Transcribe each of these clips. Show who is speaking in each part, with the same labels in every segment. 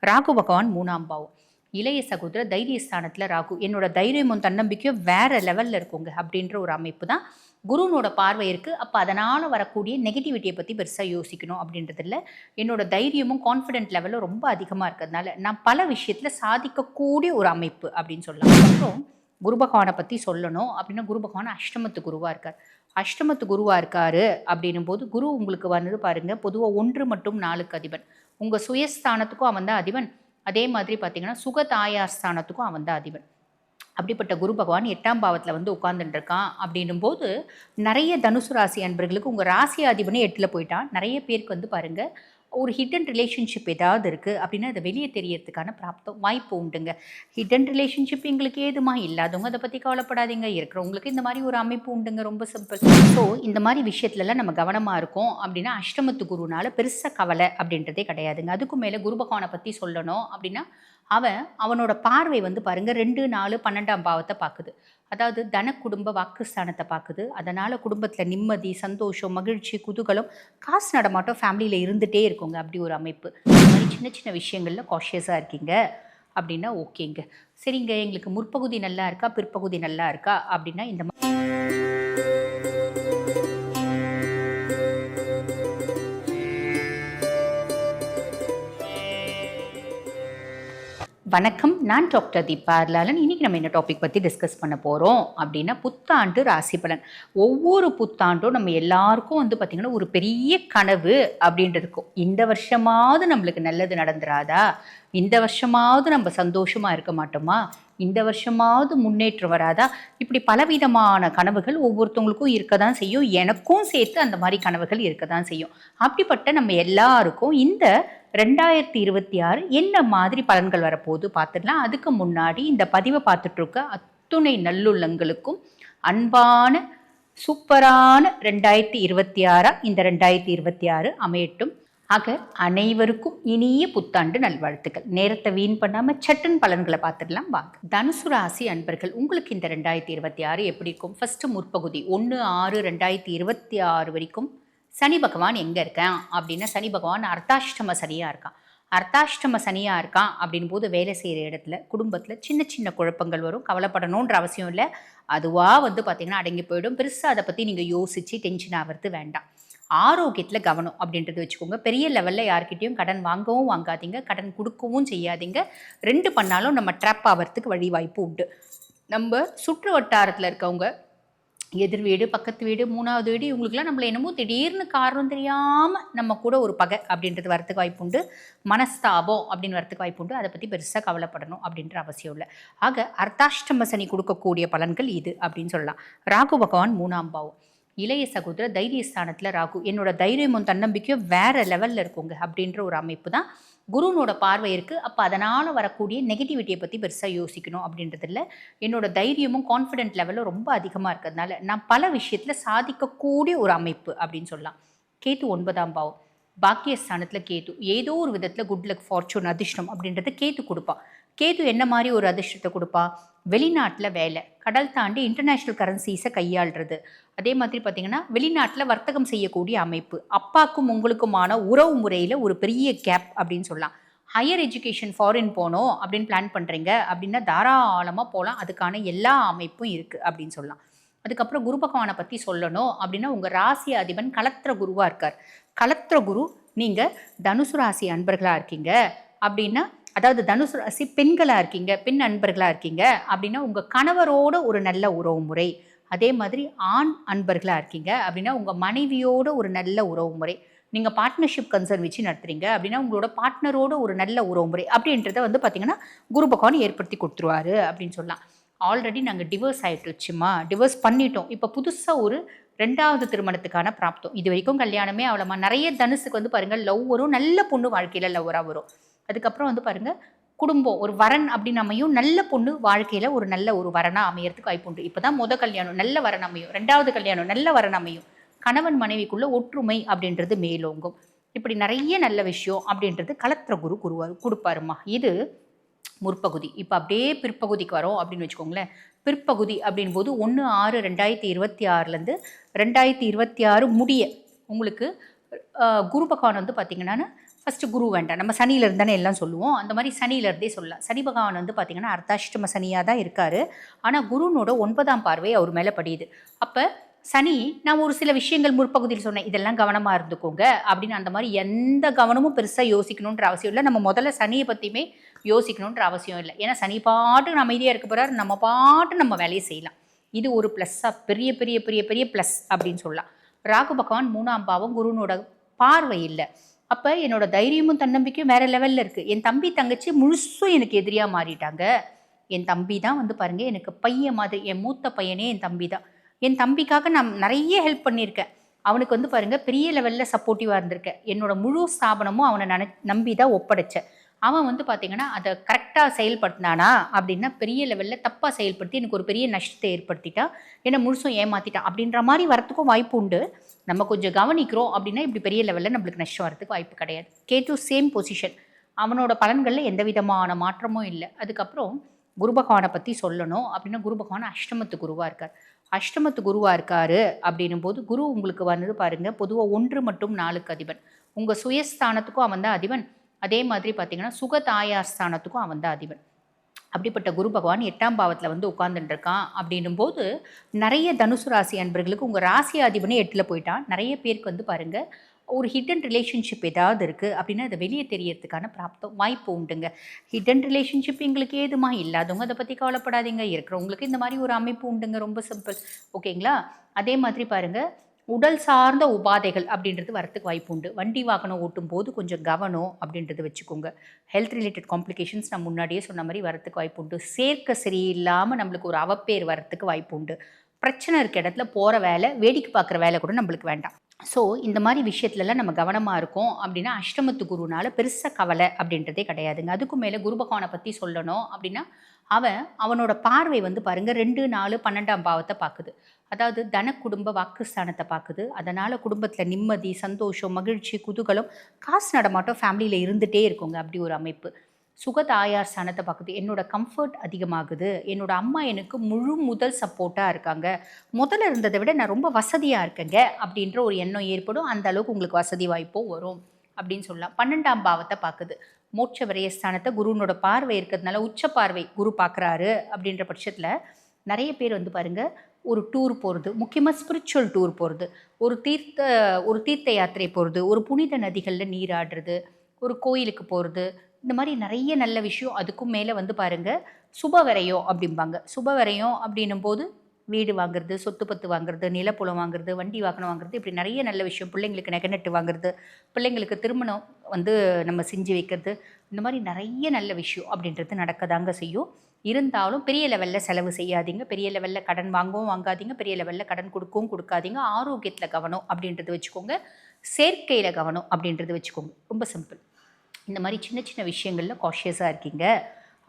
Speaker 1: ராகு பகவான் 3ஆம் பாவம். இளைய சகோதர தைரியஸ்தானத்தில் ராகு. என்னோட தைரியமும் தன்னம்பிக்கையும் வேற லெவலில் இருக்குங்க அப்படின்ற ஒரு அமைப்பு தான் குருனோட பார்வை இருக்குது. அப்போ அதனால் வரக்கூடிய நெகட்டிவிட்டியை பற்றி பெருசாக யோசிக்கணும் அப்படின்றது இல்லை. என்னோட தைரியமும் கான்ஃபிடென்ட் லெவலும் ரொம்ப அதிகமாக இருக்கிறதுனால நான் பல விஷயத்தில் சாதிக்கக்கூடிய ஒரு அமைப்பு அப்படின்னு சொல்லலாம். அப்புறம் குரு பகவானை பற்றி சொல்லணும் அப்படின்னா குரு பகவான் அஷ்டமத்து குருவாக இருக்கார். அஷ்டமத்து குருவாக இருக்காரு அப்படின்னும் போது குரு உங்களுக்கு வந்தது பாருங்கள், பொதுவாக 1 மற்றும் 4க்கு அதிபன். உங்கள் சுயஸ்தானத்துக்கும் அவன் தான் அதிபன். அதே மாதிரி பார்த்தீங்கன்னா சுகதாயார் ஸ்தானத்துக்கும் அவன் தான் அதிபன். அப்படிப்பட்ட குரு பகவான் 8ஆம் பாவத்தில் வந்து உட்கார்ந்துட்டு இருக்கான் அப்படின்னும் போது நிறைய தனுசு ராசி அன்பர்களுக்கு உங்கள் ராசி அதிபனே 8ல் போயிட்டான். நிறைய பேருக்கு வந்து பாருங்கள் ஒரு ஹிடன் ரிலேஷன்ஷிப் ஏதாவது இருக்குது அப்படின்னா அதை வெளியே தெரியறதுக்கான வாய்ப்பு உண்டுங்க. ஹிடன் ரிலேஷன்ஷிப் எங்களுக்கு ஏதுமா இல்லாதவங்க அதை பற்றி கவலைப்படாதீங்க. இருக்கிறவங்களுக்கு இந்த மாதிரி ஒரு அமைப்பு உண்டுங்க. ரொம்ப சிம்பிள். ஸோ இந்த மாதிரி விஷயத்துலலாம் நம்ம கவனமாக இருக்கோம் அப்படின்னா அஷ்டமத்து குருனால பெருசாக கவலை அப்படின்றதே கிடையாதுங்க. அதுக்கும் மேலே குரு பகவானை பற்றி சொல்லணும் அப்படின்னா அவனோட பார்வை வந்து பாருங்கள் 2, 4, 12ஆம் பாவத்தை பார்க்குது. அதாவது தன குடும்ப வாக்குஸ்தானத்தை பார்க்குது. அதனால் குடும்பத்தில் நிம்மதி, சந்தோஷம், மகிழ்ச்சி, குதூகலம், காசு நடமாட்டம் ஃபேமிலியில் இருந்துகிட்டே இருக்குங்க. அப்படி ஒரு அமைப்பு. இந்த மாதிரி சின்ன சின்ன விஷயங்களில் காஷியஸாக இருக்கீங்க அப்படின்னா ஓகேங்க. சரிங்க, எங்களுக்கு முற்பகுதி நல்லா இருக்கா பிற்பகுதி நல்லா இருக்கா அப்படின்னா இந்த வணக்கம், நான் டாக்டர் தீபா அர்லாலன். இன்றைக்கி நம்ம என்ன டாபிக் பற்றி டிஸ்கஸ் பண்ண போகிறோம் அப்படின்னா புத்தாண்டு ராசி பலன். ஒவ்வொரு புத்தாண்டும் நம்ம எல்லாருக்கும் வந்து பார்த்திங்கன்னா ஒரு பெரிய கனவு அப்படின்றதுக்கும், இந்த வருஷமாவது நம்மளுக்கு நல்லது நடந்துராதா, இந்த வருஷமாவது நம்ம சந்தோஷமாக இருக்க மாட்டோமா, இந்த வருஷமாவது முன்னேற்றம் வராதா, இப்படி பலவிதமான கனவுகள் ஒவ்வொருத்தவங்களுக்கும் இருக்க தான் செய்யும். எனக்கும் சேர்த்து அந்த மாதிரி கனவுகள் இருக்க தான் செய்யும். அப்படிப்பட்ட நம்ம எல்லாருக்கும் இந்த 2026 என்ன மாதிரி பலன்கள் வரப்போகுது பார்த்துடலாம். அதுக்கு முன்னாடி இந்த பதிவை பார்த்துட்ருக்க அத்துணை நல்லுள்ளங்களுக்கும் அன்பான சூப்பரான 2026 இந்த 2026 அமையட்டும். ஆக அனைவருக்கும் இனிய புத்தாண்டு நல்வாழ்த்துக்கள். நேரத்தை வீண் பண்ணாமல் சட்டன் பலன்களை பார்த்துடலாம் வாங்க. தனுசு ராசி அன்பர்கள், உங்களுக்கு இந்த 2026 எப்படி இருக்கும்? ஃபஸ்ட்டு முற்பகுதி 1/6/2026 வரைக்கும் சனி பகவான் எங்கே இருக்கான் அப்படின்னா சனி பகவான் அர்த்தாஷ்டம சனியாக இருக்கான். அர்த்தாஷ்டம சனியாக இருக்கான் அப்படின் போது வேலை செய்கிற இடத்துல குடும்பத்தில் சின்ன சின்ன குழப்பங்கள் வரும். கவலைப்படணுன்ற அவசியம் இல்லை. அதுவாக வந்து பார்த்திங்கன்னா அடங்கி போயிடும். பெருசாக அதை பற்றி நீங்கள் யோசித்து டென்ஷன் ஆகிறது வேண்டாம். ஆரோக்கியத்தில் கவனம் அப்படின்றது வச்சுக்கோங்க. பெரிய லெவலில் யார்கிட்டையும் கடன் வாங்கவும் வாங்காதீங்க, கடன் கொடுக்கவும் செய்யாதீங்க. 2 பண்ணாலும் நம்ம ட்ராப் ஆகிறதுக்கு வழி வாய்ப்பு உண்டு. நம்ம சுற்று வட்டாரத்தில் இருக்கவங்க, எதிர் வீடு, பக்கத்து வீடு, 3வது வீடு, இவங்களுக்குலாம் நம்மளை என்னமோ திடீர்னு காரணம் தெரியாமல் நம்ம கூட ஒரு பகை அப்படின்றது வரத்துக்கு வாய்ப்பு உண்டு. மனஸ்தாபம் அப்படின்னு வரத்துக்கு வாய்ப்பு உண்டு. அதை பற்றி பெருசாக கவலைப்படணும் அப்படின்ற அவசியம் இல்லை. ஆக அர்த்தாஷ்டம சனி கொடுக்கக்கூடிய பலன்கள் இது அப்படின்னு சொல்லலாம். ராகு பகவான் 3ஆம் பாவம். இளைய சகோதர தைரியஸ்தானத்தில் ராகு. என்னோட தைரியமும் தன்னம்பிக்கையும் வேற லெவலில் இருக்குங்க அப்படின்ற ஒரு அமைப்பு தான் குருனோட பார்வை இருக்குது. அப்போ அதனால் வரக்கூடிய நெகட்டிவிட்டியை பற்றி பெருசாக யோசிக்கணும் அப்படின்றது இல்லை. என்னோட தைரியமும் கான்ஃபிடென்ட் லெவலும் ரொம்ப அதிகமாக இருக்கிறதுனால நான் பல விஷயத்தில் சாதிக்கக்கூடிய ஒரு அமைப்பு அப்படின்னு சொல்லலாம். கேது 9ஆம் பாவம். பாக்கியஸ்தானத்தில் கேது. ஏதோ ஒரு விதத்தில் குட் லக், ஃபார்ச்சூன், அதிர்ஷ்டம் அப்படின்றத கேது கொடுப்பான். கேது என்ன மாதிரி ஒரு அதிர்ஷ்டத்தை கொடுப்பா? வெளிநாட்டில் வேலை, கடல் தாண்டி இன்டர்நேஷ்னல் கரன்சிஸை கையாளுறது, அதே மாதிரி பார்த்திங்கன்னா வெளிநாட்டில் வர்த்தகம் செய்யக்கூடிய அமைப்பு, அப்பாக்கும் உங்களுக்குமான உறவு முறையில் ஒரு பெரிய கேப் அப்படின்னு சொல்லலாம். ஹையர் எஜுகேஷன் ஃபாரின் போகணும் அப்படின்னு பிளான் பண்ணுறீங்க அப்படின்னா தாராளமாக போகலாம். அதுக்கான எல்லா அமைப்பும் இருக்குது அப்படின்னு சொல்லலாம். அதுக்கப்புறம் குரு பகவானை பற்றி சொல்லணும் அப்படின்னா உங்கள் ராசி அதிபன் கலத்திர குருவாக இருக்கார். கலத்திர குரு, நீங்கள் தனுசு ராசி அன்பர்களாக இருக்கீங்க அப்படின்னா, அதாவது தனுசு ராசி பெண்களாக இருக்கீங்க, பெண் அன்பர்களாக இருக்கீங்க அப்படின்னா உங்கள் கணவரோட ஒரு நல்ல உறவு முறை, அதே மாதிரி ஆண் அன்பர்களாக இருக்கீங்க அப்படின்னா உங்கள் மனைவியோட ஒரு நல்ல உறவு முறை, நீங்கள் பார்ட்னர்ஷிப் கன்சர்ன் வச்சு நடத்துறீங்க அப்படின்னா உங்களோட பார்ட்னரோட ஒரு நல்ல உறவு முறை அப்படின்றத வந்து பார்த்திங்கன்னா குரு பகவான் ஏற்படுத்தி கொடுத்துருவாரு அப்படின்னு சொல்லலாம். ஆல்ரெடி நாங்கள் டிவோர்ஸ் ஆகிட்டுருச்சுமா, டிவோர்ஸ் பண்ணிட்டோம், இப்போ புதுசாக ஒரு 2வது திருமணத்துக்கான பிராப்தம், இது வரைக்கும் கல்யாணமே அவ்வளோமா. நிறைய தனுசுக்கு வந்து பாருங்கள் லவ் வரும், நல்ல பொண்ணு வாழ்க்கையில் லவ்வராக வரும். அதுக்கப்புறம் வந்து பாருங்கள் குடும்பம் ஒரு வரன் அப்படின்னு அமையும், நல்ல பொண்ணு வாழ்க்கையில் ஒரு நல்ல ஒரு வரனாக அமையறதுக்கு வாய்ப்பு உண்டு. இப்போ தான் கல்யாணம் நல்ல வரன் அமையும், 2வது கல்யாணம் நல்ல வரன் அமையும், கணவன் மனைவிக்குள்ள ஒற்றுமை அப்படின்றது மேலோங்கும். இப்படி நிறைய நல்ல விஷயம் அப்படின்றது கலத்திர குரு கொடுப்பாருமா. இது முற்பகுதி. இப்போ அப்படியே பிற்பகுதிக்கு வரோம் அப்படின்னு வச்சுக்கோங்களேன். பிற்பகுதி அப்படின் போது 1/6/2026 2026 முடிய உங்களுக்கு குரு பகவான் வந்து பார்த்திங்கன்னா ஃபஸ்ட்டு குரு வேண்டாம், நம்ம சனியிலேருந்து தானே எல்லாம் சொல்லுவோம், அந்த மாதிரி சனியிலேருந்தே சொல்லலாம். சனி பகவான் வந்து பார்த்திங்கன்னா அர்த்தாஷ்டம சனியாக தான் இருக்கார். ஆனால் குருனோட 9ஆம் பார்வை அவர் மேலே படியுது. அப்போ சனி, நான் ஒரு சில விஷயங்கள் முற்பகுதியில் சொன்னேன், இதெல்லாம் கவனமாக இருந்துக்கோங்க அப்படின்னு, அந்த மாதிரி எந்த கவனமும் பெருசாக யோசிக்கணுன்ற அவசியம் இல்லை. நம்ம முதல்ல சனியை பற்றியுமே யோசிக்கணுன்ற அவசியம் இல்லை. ஏன்னா சனி பாட்டு அமைதியாக இருக்க போகிறார், நம்ம பாட்டு நம்ம வேலையை செய்யலாம். இது ஒரு ப்ளஸ்ஸாக பெரிய பெரிய பெரிய பெரிய ப்ளஸ் அப்படின்னு சொல்லலாம். ராகு பகவான் 3ஆம் பாவம், குருனோட பார்வை இல்லை. அப்போ என்னோட தைரியமும் தன்னம்பிக்கையும் வேறு லெவலில் இருக்குது. என் தம்பி தங்கச்சி முழுசும் எனக்கு எதிரியாக மாறிட்டாங்க. என் தம்பி தான் வந்து பாருங்கள் எனக்கு பையன் மாதிரி, என் மூத்த பையனே என் தம்பி தான். என் தம்பிக்காக நான் நிறைய ஹெல்ப் பண்ணியிருக்கேன். அவனுக்கு வந்து பாருங்கள் பெரிய லெவலில் சப்போர்ட்டிவாக இருந்திருக்கேன். என்னோட முழு ஸ்தாபனமும் அவனை நம்பி தான் ஒப்படைச்சேன். அவன் வந்து பார்த்திங்கன்னா அதை கரெக்டாக செயல்படுத்தினானா அப்படின்னா பெரிய லெவலில் தப்பாக செயல்படுத்தி எனக்கு ஒரு பெரிய நஷ்டத்தை ஏற்படுத்திட்டான், என்னை முழுசும் ஏமாற்றிட்டான் அப்படின்ற மாதிரி வரத்துக்கும் வாய்ப்பு உண்டு. நம்ம கொஞ்சம் கவனிக்கிறோம் அப்படின்னா இப்படி பெரிய லெவலில் நம்மளுக்கு நஷ்டம் வரதுக்கு வாய்ப்பு கிடையாது. கேது சேம் பொசிஷன், அவனோட பலன்களில் எந்த விதமான மாற்றமும் இல்லை. அதுக்கப்புறம் குரு பகவானை பற்றி சொல்லணும் அப்படின்னா, குரு பகவான் அஷ்டமத்து குருவாக இருக்கார். அஷ்டமத்து குருவாக இருக்கார் அப்படின்னும் போது, குரு உங்களுக்கு வந்து பாருங்கள் பொதுவாக 1 மற்றும் 4க்கு அதிபன். உங்கள் சுயஸ்தானத்துக்கும் அவன் தான் அதிபன். அதே மாதிரி பார்த்திங்கன்னா சுகதாயார் ஸ்தானத்துக்கும் அவன் தான் அதிபன். அப்படிப்பட்ட குரு பகவான் 8ஆம் பாவத்தில் வந்து உட்கார்ந்துட்டு இருக்கான் அப்படின்னும் போது, நிறைய தனுசு ராசி அன்பர்களுக்கு உங்கள் ராசி அதிபனே 8ல் போயிட்டான். நிறைய பேருக்கு வந்து பாருங்கள் ஒரு ஹிடன் ரிலேஷன்ஷிப் ஏதாவது இருக்குது அப்படின்னா அதை வெளியே தெரியறதுக்கான வாய்ப்பு உண்டுங்க. ஹிடன் ரிலேஷன்ஷிப் எங்களுக்கு ஏதுமா இல்லாதவங்க அதை பற்றி கவலைப்படாதீங்க, இருக்கிறவங்களுக்கு இந்த மாதிரி ஒரு அமைப்பு உண்டுங்க, ரொம்ப சிம்பிள். ஓகேங்களா? அதே மாதிரி பாருங்கள் உடல் சார்ந்த உபாதைகள் அப்படின்றது வரத்துக்கு வாய்ப்பு உண்டு. வண்டி வாகனம் ஓட்டும் போது கொஞ்சம் கவனம் அப்படின்றது வச்சுக்கோங்க. ஹெல்த் ரிலேட்டட் காம்ப்ளிகேஷன்ஸ் நான் முன்னாடியே சொன்ன மாதிரி வரத்துக்கு வாய்ப்பு உண்டு. சேர்க்க சரியில்லாமல் நம்மளுக்கு ஒரு அவப்பேர் வரத்துக்கு வாய்ப்பு உண்டு. பிரச்சனை இருக்க இடத்துல போகிற வேலை, வேடிக்கை பார்க்குற வேலை கூட நம்மளுக்கு வேண்டாம். ஸோ இந்த மாதிரி விஷயத்துலலாம் நம்ம கவனமாக இருக்கோம் அப்படின்னா, அஷ்டமத்து குருனால பெருசாக கவலை அப்படின்றதே கிடையாதுங்க. அதுக்கும் மேலே குரு பகவானை பற்றி சொல்லணும் அப்படின்னா, அவனோட பார்வை வந்து பாருங்கள் 2, 4, 12ஆம் பாவத்தை பார்க்குது. அதாவது தன குடும்ப வாக்குஸ்தானத்தை பார்க்குது. அதனால் குடும்பத்தில் நிம்மதி, சந்தோஷம், மகிழ்ச்சி, குதூகலம், காசு நடமாட்டம் ஃபேமிலியில் இருந்துகிட்டே இருக்குங்க. அப்படி ஒரு அமைப்பு. சுகதாயார் ஸ்தானத்தை பார்க்குது. என்னோட கம்ஃபர்ட் அதிகமாகுது, என்னோட அம்மா எனக்கு முழு முதல் சப்போர்ட்டாக இருக்காங்க, முதல்ல இருந்ததை விட நான் ரொம்ப வசதியாக இருக்கேங்க அப்படின்ற ஒரு எண்ணம் ஏற்படும். அந்த அளவுக்கு உங்களுக்கு வசதி வாய்ப்பும் வரும் அப்படின்னு சொல்லலாம். 12ஆம் பாவத்தை பார்க்குது. மோட்ச விரயஸ்தானத்தை குருனோட பார்வை இருக்கிறதுனால உச்ச பார்வை குரு பார்க்குறாரு அப்படின்ற பட்சத்தில் நிறைய பேர் வந்து பாருங்கள் ஒரு டூர் போகிறது, முக்கியமாக ஸ்பிரிச்சுவல் டூர் போகிறது, ஒரு தீர்த்த யாத்திரை போகிறது, ஒரு புனித நதிகளில் நீராடுறது, ஒரு கோயிலுக்கு போகிறது, இந்த மாதிரி நிறைய நல்ல விஷயம். அதுக்கும் மேலே வந்து பாருங்கள் சுபவரையம் அப்படிம்பாங்க. சுபவரையம் அப்படின்னும் போது வீடு வாங்குறது, சொத்து பத்து வாங்குறது, நிலப்புலம் வாங்குறது, வண்டி வாகனம் வாங்குறது, இப்படி நிறைய நல்ல விஷயம். பிள்ளைங்களுக்கு நெகநெட்டு வாங்குறது, பிள்ளைங்களுக்கு திருமணம் வந்து நம்ம செஞ்சு வைக்கிறது, இந்த மாதிரி நிறைய நல்ல விஷயம் அப்படின்றது நடக்கதாங்க செய்யும். இருந்தாலும் பெரிய லெவலில் செலவு செய்யாதீங்க, பெரிய லெவலில் கடன் வாங்கவும் வாங்காதீங்க, பெரிய லெவலில் கடன் கொடுக்கவும் கொடுக்காதீங்க. ஆரோக்கியத்தில் கவனம் அப்படின்றது வச்சுக்கோங்க, சேர்க்கையில் கவனம் அப்படின்றது வச்சுக்கோங்க. ரொம்ப சிம்பிள். இந்த மாதிரி சின்ன சின்ன விஷயங்களில் காஷியஸாக இருக்கீங்க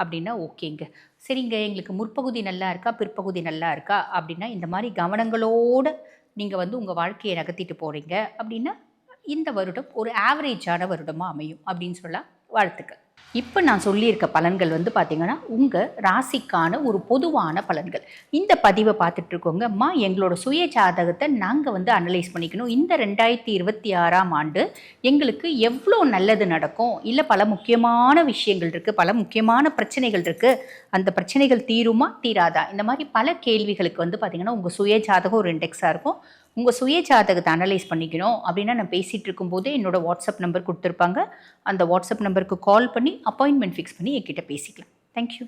Speaker 1: அப்படின்னா ஓகேங்க. சரிங்க, எங்களுக்கு முற்பகுதி நல்லா இருக்கா, பிற்பகுதி நல்லா இருக்கா அப்படின்னா, இந்த மாதிரி கவனங்களோடு நீங்கள் வந்து உங்கள் வாழ்க்கையை நகர்த்திட்டு போகிறீங்க அப்படின்னா, இந்த வருடம் ஒரு ஆவரேஜான வருடமாக அமையும் அப்படின்னு சொல்லலாம். வாழ்த்துக்கள். இப்போ நான் சொல்லியிருக்க பலன்கள் வந்து பார்த்திங்கன்னா உங்கள் ராசிக்கான ஒரு பொதுவான பலன்கள். இந்த பதிவை பார்த்துட்ருக்கோங்க, அம்மா எங்களோட சுய ஜாதகத்தை நாங்கள் வந்து அனலைஸ் பண்ணிக்கணும், இந்த 2026ஆம் ஆண்டு எங்களுக்கு எவ்வளோ நல்லது நடக்கும், இல்லை பல முக்கியமான விஷயங்கள் இருக்குது, பல முக்கியமான பிரச்சனைகள் இருக்குது, அந்த பிரச்சனைகள் தீருமா தீராதா, இந்த மாதிரி பல கேள்விகளுக்கு வந்து பார்த்திங்கன்னா உங்கள் சுய ஜாதகம் ஒரு இண்டெக்ஸாக இருக்கும். உங்கள் சுய ஜாதகத்தை அனலைஸ் பண்ணிக்கணும் அப்படின்னா, நான் பேசிகிட்டு இருக்கும்போது என்னோடய வாட்ஸ்அப் நம்பர் கொடுத்துருப்பாங்க, அந்த வாட்ஸ்அப் நம்பருக்கு கால் பண்ணி அப்பாயின்மெண்ட் ஃபிக்ஸ் பண்ணி என்கிட்ட பேசிக்கலாம். தேங்க்யூ.